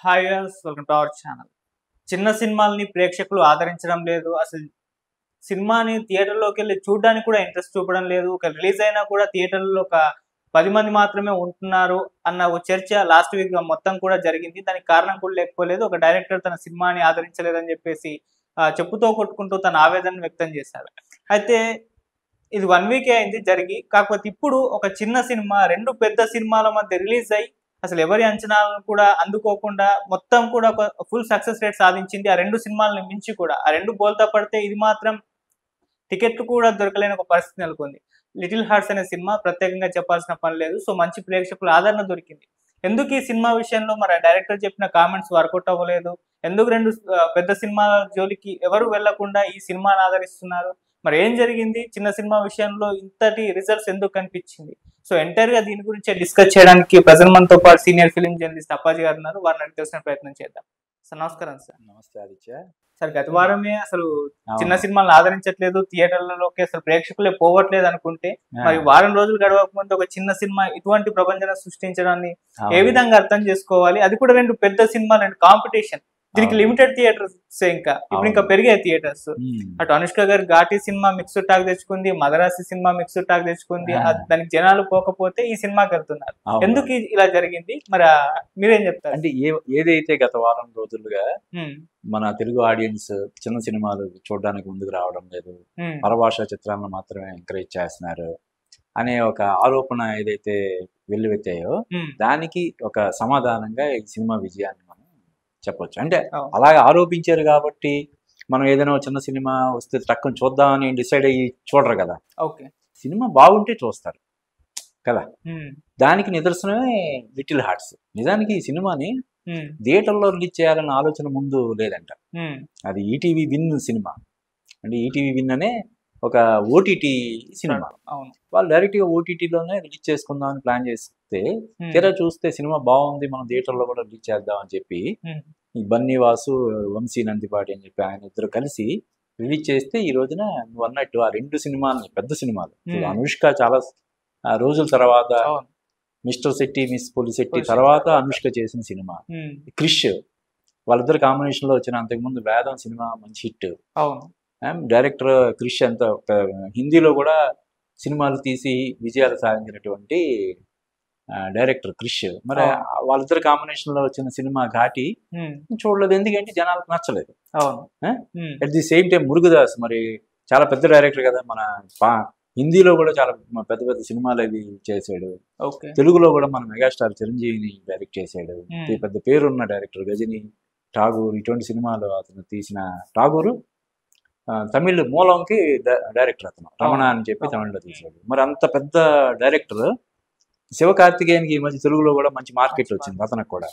Hi viewers, welcome to our channel. చిన్న సినిమాల్ని ప్రేక్షకులు ఆదరించడం లేదు. అసలు సినిమాని థియేటర్‌లోకి వెళ్లి చూడడానికి కూడా ఇంట్రెస్ట్ చూపడం లేదు. ఒక రిలీజ్ అయినా కూడా థియేటర్‌లో ఒక 10 మంది మాత్రమే ఉంటున్నారు అన్న ఒక చర్చ లాస్ట్ వీక్ మొత్తం కూడా జరిగింది. దానికి కారణం కూడా లేకపోలేదు. ఒక డైరెక్టర్ తన సినిమాని ఆదరించలేదని చెప్పేసి చెప్పుతో కొట్టుకుంటూ తన ఆవేదనను వ్యక్తం చేశారు. అయితే ఇది 1 వీకే అయింది జరిగి. కాకపోతే ఇప్పుడు ఒక చిన్న సినిమా 2 పెద్ద సినిమాల మధ్య రిలీజ్ అయ్యి అసలు ఎవరి అంచనాలను కూడా అందుకోకుండా మొత్తం కూడా ఒక ఫుల్ సక్సెస్ రేట్ సాధించింది. ఆ 2 సినిమాలని మించి కూడా. ఆ 2 బోల్తా పడితే ఇది మాత్రం టికెట్లు కూడా దొరకలేని ఒక పరిస్థితి నెలకొంది. 'లిటిల్ హార్ట్స్' అనే సినిమా ప్రత్యేకంగా చెప్పాల్సిన పని లేదు. సో, మంచి ప్రేక్షకుల ఆదరణ దొరికింది. ఎందుకు ఈ సినిమా విషయంలో మరి ఆ డైరెక్టర్ చెప్పిన కామెంట్స్ వర్కౌట్ అవ్వలేదు? ఎందుకు 2 పెద్ద సినిమాల జోలికి ఎవరు వెళ్ళకుండా ఈ సినిమాని ఆదరిస్తున్నారు? మరి ఏం జరిగింది? చిన్న సినిమా విషయంలో ఇంతటి రిజల్ట్స్ ఎందుకు కనిపించింది? సో, ఎంటైర్‌గా దీని గురించే డిస్కస్ చేయడానికి ప్రెజెంట్ మనతో పాటు సీనియర్ ఫిల్మ్ జర్నలిస్ట్ అప్పాజీ గారు ఉన్నారు. వారిని అడిగి తెలుసుకునే ప్రయత్నం చేద్దాం. సార్ నమస్కారం సార్. నమస్తే ఆదిత్య. సార్, గత వారమే అసలు చిన్న సినిమాలను ఆదరించట్లేదు, థియేటర్లలోకి అసలు ప్రేక్షకులే పోవట్లేదు అనుకుంటే, మరి వారం రోజులు గడవక ముందు ఒక చిన్న సినిమా ఇటువంటి ప్రపంచం సృష్టించడాన్ని ఏ విధంగా అర్థం చేసుకోవాలి? అది కూడా 2 పెద్ద సినిమాలు అండ్ కాంపిటీషన్. దీనికి లిమిటెడ్ థియేటర్స్ ఇప్పుడు ఇంకా పెరిగాయి థియేటర్స్. అటు అనుష్క గారి ఘాటి సినిమా మిక్స్డ్ టాక్ తెచ్చుకుంది, మదరాసి సినిమా మిక్స్డ్ టాక్ తెచ్చుకుంది. దానికి జనాలు పోకపోతే ఈ సినిమాకి వెళ్తున్నారు. ఎందుకు ఇలా జరిగింది? మరి మీరేం చెప్తారు? అంటే ఏదైతే గత వారం రోజులుగా మన తెలుగు ఆడియన్స్ చిన్న సినిమాలు చూడడానికి ముందుకు రావడం లేదు, పరభాషా చిత్రాలను మాత్రమే ఎంకరేజ్ చేస్తున్నారు అనే ఒక ఆరోపణ ఏదైతే వెల్లువెత్తాయో దానికి ఒక సమాధానంగా ఈ సినిమా విజయాన్ని మనం చెప్పొచ్చు. అంటే అలాగే ఆరోపించారు కాబట్టి మనం ఏదైనా చిన్న సినిమా వస్తే టక్కున చూద్దామని డిసైడ్ అయ్యి చూడరు కదా. సినిమా బాగుంటే చూస్తారు కదా. దానికి నిదర్శనమే 'లిటిల్ హార్ట్స్'. నిజానికి ఈ సినిమాని థియేటర్లో రిలీజ్ చేయాలన్న ఆలోచన ముందు లేదంట. అది ఈటీవీ విన్ సినిమా. అంటే ఈటీవీ విన్ అనే ఒక ఓటీటీ సినిమా. వాళ్ళు డైరెక్ట్గా ఓటీటీలోనే రిలీజ్ చేసుకుందామని ప్లాన్ చేస్తే తీరా చూస్తే సినిమా బాగుంది, మనం థియేటర్లో కూడా రిలీజ్ చేద్దాం అని చెప్పి ఈ బన్నీ వాసు, వంశీ నందిపాటి అని చెప్పి ఆయన ఇద్దరు కలిసి రిలీజ్ చేస్తే ఈ రోజున నువ్వు అన్నట్టు ఆ 2 సినిమాలని పెద్ద సినిమాలు. అనుష్క చాలా రోజుల తర్వాత, మిస్టర్ శెట్టి మిస్ పులిశెట్టి తర్వాత అనుష్క చేసిన సినిమా. క్రిష్ వాళ్ళిద్దరు కాంబినేషన్ లో వచ్చిన అంతకుముందు వేదం సినిమా మంచి హిట్. డైరెక్టర్ క్రిష్ అంత హిందీలో కూడా సినిమాలు తీసి విజయాలు సాధించినటువంటి డైరెక్టర్ క్రిష్. మరి వాళ్ళిద్దరు కాంబినేషన్ లో వచ్చిన సినిమా ఘాటి చూడలేదు, ఎందుకంటే జనాలకు నచ్చలేదు. At the same time Murugadoss మరి చాలా పెద్ద డైరెక్టర్ కదా, మన హిందీలో కూడా చాలా పెద్ద పెద్ద సినిమాలు అవి చేశాడు. తెలుగులో కూడా మన మెగాస్టార్ చిరంజీవిని డైరెక్ట్ చేశాడు. పెద్ద పేరున్న డైరెక్టర్ గజని, ఠాగూర్ ఇటువంటి సినిమాలు అతను తీసిన. ఠాగూర్ తమిళ్ మూలంకి డైరెక్టర్, అతను రమణ అని చెప్పి తమిళ్లో తీశాడు. మరి అంత పెద్ద డైరెక్టర్ శివకార్తికేయన్కి ఈ మధ్య తెలుగులో కూడా మంచి మార్కెట్ వచ్చింది అతనికి కూడా.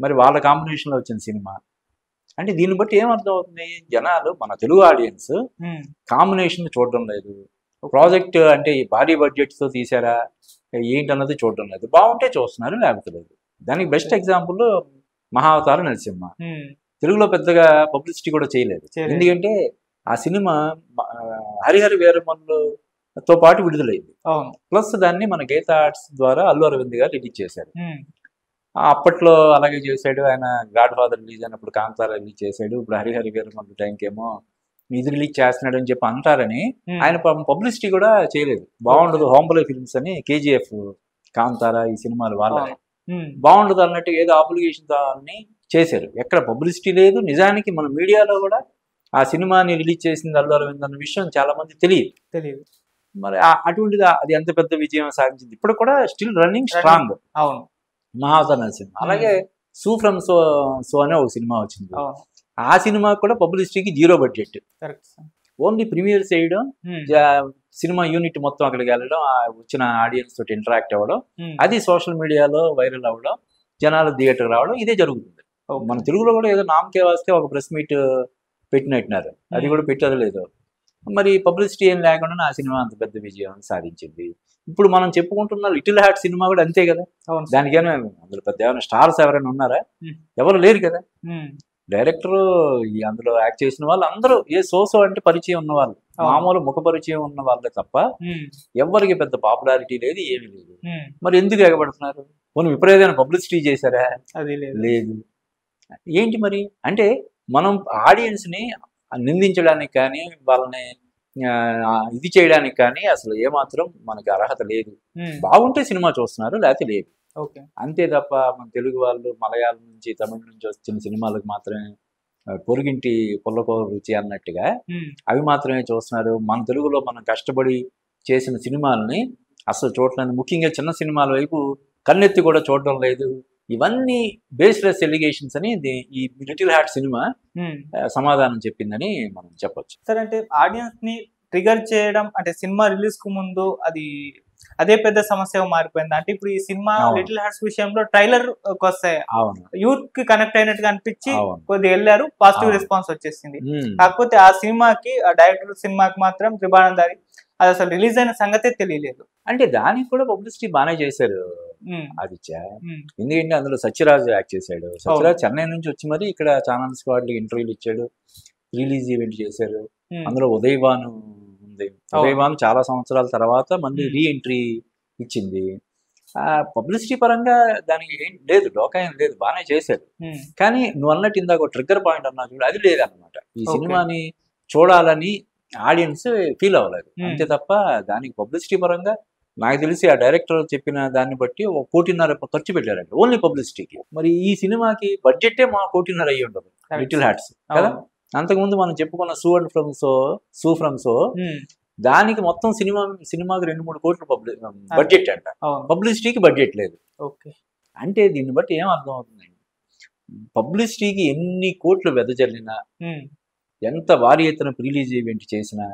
మరి వాళ్ళ కాంబినేషన్ లో వచ్చిన సినిమా అంటే దీన్ని బట్టి ఏమర్థం అవుతుంది, జనాలు మన తెలుగు ఆడియన్స్ కాంబినేషన్ చూడడం లేదు. ప్రాజెక్ట్ అంటే భారీ బడ్జెట్ తో తీసారా ఏంటన్నది చూడడం లేదు. బాగుంటే చూస్తున్నారు, లేకపోతే లేదు. దానికి బెస్ట్ ఎగ్జాంపుల్ మహావతార నరసింహ. తెలుగులో పెద్దగా పబ్లిసిటీ కూడా చేయలేదు, ఎందుకంటే ఆ సినిమా హరిహర వీరమల్లుతో పాటు విడుదలైంది. ప్లస్ దాన్ని మన గీతా ఆర్ట్స్ ద్వారా అల్లు అరవింద్ గారు రిలీజ్ చేశారు. అప్పట్లో అలాగే చేశాడు ఆయన. గాడ్ ఫాదర్ రిలీజ్ అయినప్పుడు కాంతార రిలీజ్ చేశాడు. ఇప్పుడు హరిహర వీరమల్లు టైంకి ఏమో ఇది రిలీజ్ చేస్తున్నాడు అని చెప్పి అంటారని ఆయన పబ్లిసిటీ కూడా చేయలేదు. బాగుండదు, హోంబలే ఫిల్మ్స్ అని కేజీఎఫ్, కాంతార ఈ సినిమాలు వాళ్ళ బాగుండదు అన్నట్టు ఏదో ఆబ్లిగేషన్ అని చేశారు. ఎక్కడ పబ్లిసిటీ లేదు. నిజానికి మన మీడియాలో కూడా ఆ సినిమాని రిలీజ్ చేసింది అల్లు అరవింద్ అన్న విషయం చాలా మంది తెలియదు. మరి అటువంటిది అది ఎంత పెద్ద విజయం సాధించింది. ఇప్పుడు కూడా still running strong Mahavatar Narasimha. అలాగే సో ఫ్రమ్ సో అనే ఒక సినిమా వచ్చింది. ఆ సినిమా కూడా పబ్లిసిటీకి 0 బడ్జెట్, ఓన్లీ ప్రీమియర్ చేయడం, సినిమా యూనిట్ మొత్తం అక్కడికి వెళ్ళడం, వచ్చిన ఆడియన్స్ తోటి ఇంటరాక్ట్ అవ్వడం, అది సోషల్ మీడియాలో వైరల్ అవ్వడం, జనాలు థియేటర్ రావడం, ఇదే జరుగుతుంది. మన తెలుగులో కూడా ఏదో నామకే వస్తే ఒక ప్రెస్ మీట్ పెట్టినట్టున్నారు, అది కూడా పెట్టదు లేదు. మరి పబ్లిసిటీ ఏం లేకుండా ఆ సినిమా అంత పెద్ద విజయం సాధించింది. ఇప్పుడు మనం చెప్పుకుంటున్న 'లిటిల్ హార్ట్' సినిమా కూడా అంతే కదా. దానికైనా అందులో పెద్ద ఏమైనా స్టార్స్ ఎవరైనా ఉన్నారా? ఎవరు లేరు కదా. డైరెక్టర్ అందులో యాక్ట్ చేసిన వాళ్ళు అందరూ సోసో అంటే పరిచయం ఉన్నవాళ్ళు, మామూలు ముఖ పరిచయం ఉన్న వాళ్ళే తప్ప ఎవరికి పెద్ద పాపులారిటీ లేదు, ఏమీ లేదు. మరి ఎందుకు ఎగబడుతున్నారు? పోనీ విపరీతమైన పబ్లిసిటీ చేశారా? అది లేదు. ఏంటి మరి అంటే మనం ఆడియన్స్ని నిందించడానికి కానీ వాళ్ళని ఇది చేయడానికి కానీ అసలు ఏమాత్రం మనకి అర్హత లేదు. బాగుంటే సినిమా చూస్తున్నారు, లేకపోతే లేదు. అంతే తప్ప మన తెలుగు వాళ్ళు మలయాళం నుంచి తమిళ నుంచి వచ్చిన సినిమాలకు మాత్రమే పొరుగింటి పుల్లకో రుచి అన్నట్టుగా అవి మాత్రమే చూస్తున్నారు. మన తెలుగులో మనం కష్టపడి చేసిన సినిమాలని అసలు చూడలేదు. ముఖ్యంగా చిన్న సినిమాల వైపు కన్నెత్తి కూడా చూడడం లేదు. ఇవన్నీ బేస్లెస్ ఎలిగేషన్స్ అని ఈ లిటిల్ హార్ట్ సినిమా సమాధానం చెప్పిందని మనం చెప్పొచ్చు. సరే, అంటే ఆడియన్స్ ని ట్రిగర్ చేయడం అంటే సినిమా రిలీజ్ కు ముందు అదే పెద్ద సమస్య మారిపోయింది. అంటే ఇప్పుడు ఈ సినిమా లిటిల్ హార్ట్స్ విషయంలో ట్రైలర్ వస్తాయి, యూత్ కి కనెక్ట్ అయినట్టుగా అనిపించి కొద్దిగా వెళ్ళారు, పాజిటివ్ రెస్పాన్స్ వచ్చేసింది. కాకపోతే ఆ సినిమాకి ఆ డైరెక్టర్ సినిమాకి మాత్రం త్రిభానందారి అది అసలు రిలీజ్ అయిన సంగతే తెలియలేదు. అంటే దానికి కూడా పబ్లిసిటీ బాగానే చేశారు ఆదిత్య. ఎందుకంటే అందులో సత్యరాజ్ యాక్ట్ చేశాడు. సత్యరాజ్ చెన్నై నుంచి వచ్చి మరి ఇక్కడ ఛానల్ స్క్వాడ్ ఇంటర్వ్యూలు ఇచ్చాడు, రిలీజ్ ఈవెంట్ చేశారు. అందులో ఉదయభాను ఉంది. ఉదయభాను చాలా సంవత్సరాల తర్వాత మళ్ళీ రీ ఎంట్రీ ఇచ్చింది. పబ్లిసిటీ పరంగా దానికి ఏం లేదు, డోకాయం లేదు, బాగానే చేశారు. కానీ నువ్వు అన్నట్టు ఇందాక ట్రిగ్గర్ పాయింట్ అన్నా చూడు, అది లేదన్నమాట. ఈ సినిమాని చూడాలని ఆడియన్స్ ఫీల్ అవ్వలేదు అంతే తప్ప దానికి పబ్లిసిటీ పరంగా నాకు తెలిసి ఆ డైరెక్టర్ చెప్పిన దాన్ని బట్టి 1.5 కోటి ఖర్చు పెట్టారండి ఓన్లీ పబ్లిసిటీకి. మరి ఈ సినిమాకి బడ్జెటే మా 1.5 కోటి అయ్యి ఉండదు లిటిల్ హార్ట్స్ కదా. అంతకుముందు మనం చెప్పుకున్న సూ ఫ్రమ్ సో దానికి మొత్తం సినిమాకి 2-3 కోట్లు బడ్జెట్ అంట, పబ్లిసిటీకి బడ్జెట్ లేదు. అంటే దీన్ని బట్టి ఏం అర్థం అవుతుందండి, పబ్లిసిటీకి ఎన్ని కోట్లు వెదజల్లినా, ఎంత భారీ ఎత్తున ప్రీలీజ్ ఈవెంట్ చేసినా,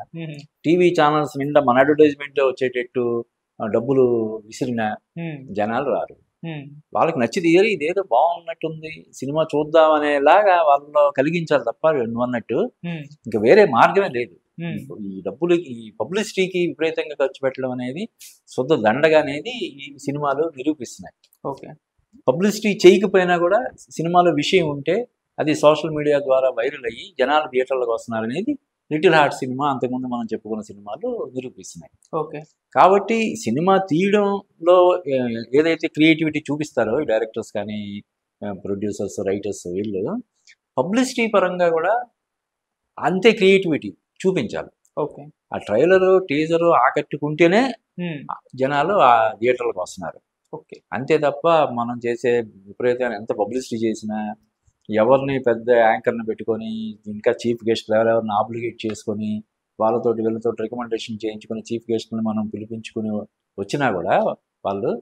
టీవీ ఛానల్స్ నిండా మన అడ్వర్టైజ్మెంట్ వచ్చేటట్టు డబ్బులు విసిరిన జనాలు రారు. వాళ్ళకి నచ్చింది ఇదేదో బాగున్నట్టుంది సినిమా చూద్దాం అనేలాగా వాళ్ళలో కలిగించాలి తప్ప నువ్వు అన్నట్టు ఇంకా వేరే మార్గమే లేదు. ఈ డబ్బులకి ఈ పబ్లిసిటీకి విపరీతంగా ఖర్చు పెట్టడం అనేది శుద్ధ దండగా అనేది ఈ సినిమాలు నిరూపిస్తున్నాయి. పబ్లిసిటీ చేయకపోయినా కూడా సినిమాలో విషయం ఉంటే అది సోషల్ మీడియా ద్వారా వైరల్ అయ్యి జనాలు థియేటర్లకు వస్తున్నారనేది లిటిల్ హార్ట్ సినిమా, అంతకుముందు మనం చెప్పుకున్న సినిమాలు నిరూపిస్తున్నాయి. కాబట్టి సినిమా తీయడంలో ఏదైతే క్రియేటివిటీ చూపిస్తారో ఈ డైరెక్టర్స్ కానీ ప్రొడ్యూసర్స్ రైటర్స్ వీళ్ళు పబ్లిసిటీ పరంగా కూడా అంతే క్రియేటివిటీ చూపించాలి. ఆ ట్రైలరు టీజరు ఆకట్టుకుంటేనే జనాలు ఆ థియేటర్లకు వస్తున్నారు. అంతే తప్ప మనం చేసే విపరీతమైన ఎంత పబ్లిసిటీ చేసినా, ఎవరిని పెద్ద యాంకర్ని పెట్టుకొని ఇంకా చీఫ్ గెస్ట్ ఎవరెవరిని ఆబ్లిగేట్ చేసుకొని వీళ్ళతో రికమెండేషన్ చేయించుకొని చీఫ్ గెస్ట్ని మనం పిలిపించుకుని వచ్చినా కూడా వాళ్ళు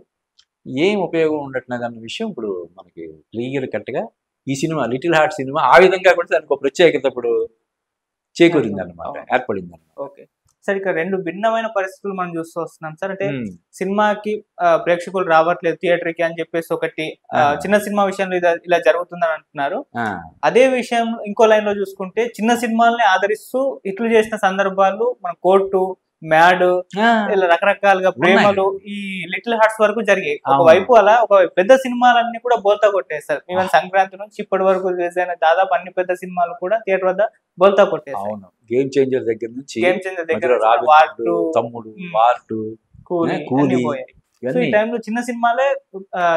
ఏం ఉపయోగం ఉండట్లేదు అన్న విషయం ఇప్పుడు మనకి క్లియర్ కట్గా ఈ సినిమా లిటిల్ హార్ట్ సినిమా ఆ విధంగా కూడా దానికి ఒక ప్రత్యేకత ఇప్పుడు చేకూరింది అన్నమాట, ఏర్పడింది అన్నమాట. సార్, ఇక్కడ 2 భిన్నమైన పరిస్థితులు మనం చూస్తూ వస్తున్నాం సార్. అంటే సినిమాకి ప్రేక్షకులు రావట్లేదు థియేటర్కి అని చెప్పేసి ఒకటి, చిన్న సినిమా విషయంలో ఇలా జరుగుతుందని అంటున్నారు. అదే విషయం ఇంకో లైన్ లో చూసుకుంటే చిన్న సినిమాల్ని ఆదరిస్తూ ఇట్లు చేసిన సందర్భాలు మన కోర్టు, మ్యాడ్, ఇలా రకరకాలుగా ప్రేమలు ఈ లిటిల్ హార్ట్స్ వరకు జరిగాయి. ఒకవైపు అలా ఒక పెద్ద సినిమాలన్నీ కూడా బోల్తా కొట్టేస్తారు. ఈవెన్ సంక్రాంతి నుంచి ఇప్పటి వరకు రిలీజ్ అయిన దాదాపు అన్ని పెద్ద సినిమాలు కూడా థియేటర్ వద్ద బోల్తా కొట్టేస్తారు. గేమ్ చేంజర్ దగ్గర నుంచి తమ్ముడు, కూలీ, ఈ టైంలో చిన్న సినిమాలే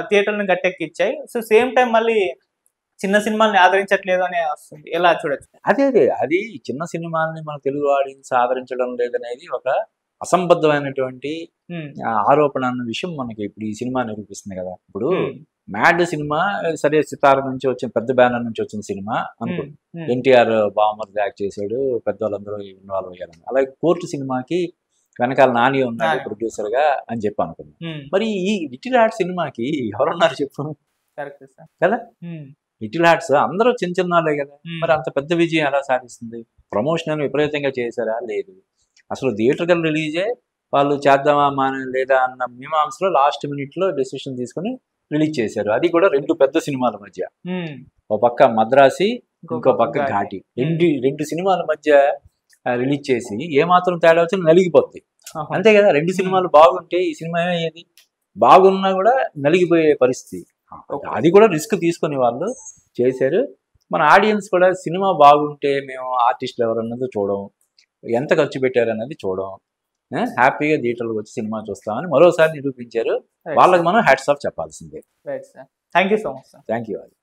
థియేటర్లను గట్టెక్కిచ్చాయి. సో సేమ్ టైం మళ్ళీ చిన్న సినిమాల్ని ఆదరించట్లేదు అనే వస్తుంది, ఎలా చూడొచ్చు? అది చిన్న సినిమాల్ని మన తెలుగు ఆడియన్స్ ఆదరించడం లేదనేది ఒక అసంబద్ధమైనటువంటి ఆరోపణ అన్న విషయం మనకి ఇప్పుడు ఈ సినిమా నిరూపిస్తుంది కదా. ఇప్పుడు మ్యాడ్ సినిమా సరే సితార నుంచి వచ్చిన పెద్ద బ్యానర్ నుంచి వచ్చిన సినిమా అనుకో, ఎన్టీఆర్ బామర్ యాక్ట్ చేశాడు, పెద్దవాళ్ళందరూ ఇన్వాల్వ్ అయ్యారు. అలాగే కోర్టు సినిమాకి వెనకాల నాని ఉన్నాడు ప్రొడ్యూసర్ గా అని చెప్పి అనుకున్నాం. మరి ఈ లిటిల్ హార్ట్ సినిమాకి ఎవరున్నారు చెప్పు కదా. లిటిల్ హార్ట్స్ అందరూ చిన్న వాళ్ళే కదా, మరి అంత పెద్ద విజయం ఎలా సాధిస్తుంది? ప్రమోషన్ విపరీతంగా చేశారా? లేదు. అసలు థియేటర్ రిలీజే వాళ్ళు చేద్దామా లేదా అన్న మీమాంసలో లాస్ట్ మినిట్ లో డెసిషన్ తీసుకుని రిలీజ్ చేశారు. అది కూడా 2 పెద్ద సినిమాల మధ్య, ఒక పక్క మద్రాసి, ఇంకో పక్క ఘాటి, రెండు సినిమాల మధ్య రిలీజ్ చేసి ఏమాత్రం తేడా వచ్చినా నలిగిపోద్ది అంతే కదా. 2 సినిమాలు బాగుంటే ఈ సినిమా ఏది బాగున్నా కూడా నలిగిపోయే పరిస్థితి. అది కూడా రిస్క్ తీసుకొని వాళ్ళు చేశారు. మన ఆడియన్స్ కూడా సినిమా బాగుంటే మేము ఆర్టిస్టులు ఎవరన్నది చూడడం, ఎంత ఖర్చు పెట్టారన్నది చూడడం, హ్యాపీగా థియేటర్లకు వచ్చి సినిమా చూస్తామని మరోసారి నిరూపించారు. వాళ్ళకి మనం హ్యాట్స్ ఆఫ్ చెప్పాల్సిందే. Thank you so much. Thank you.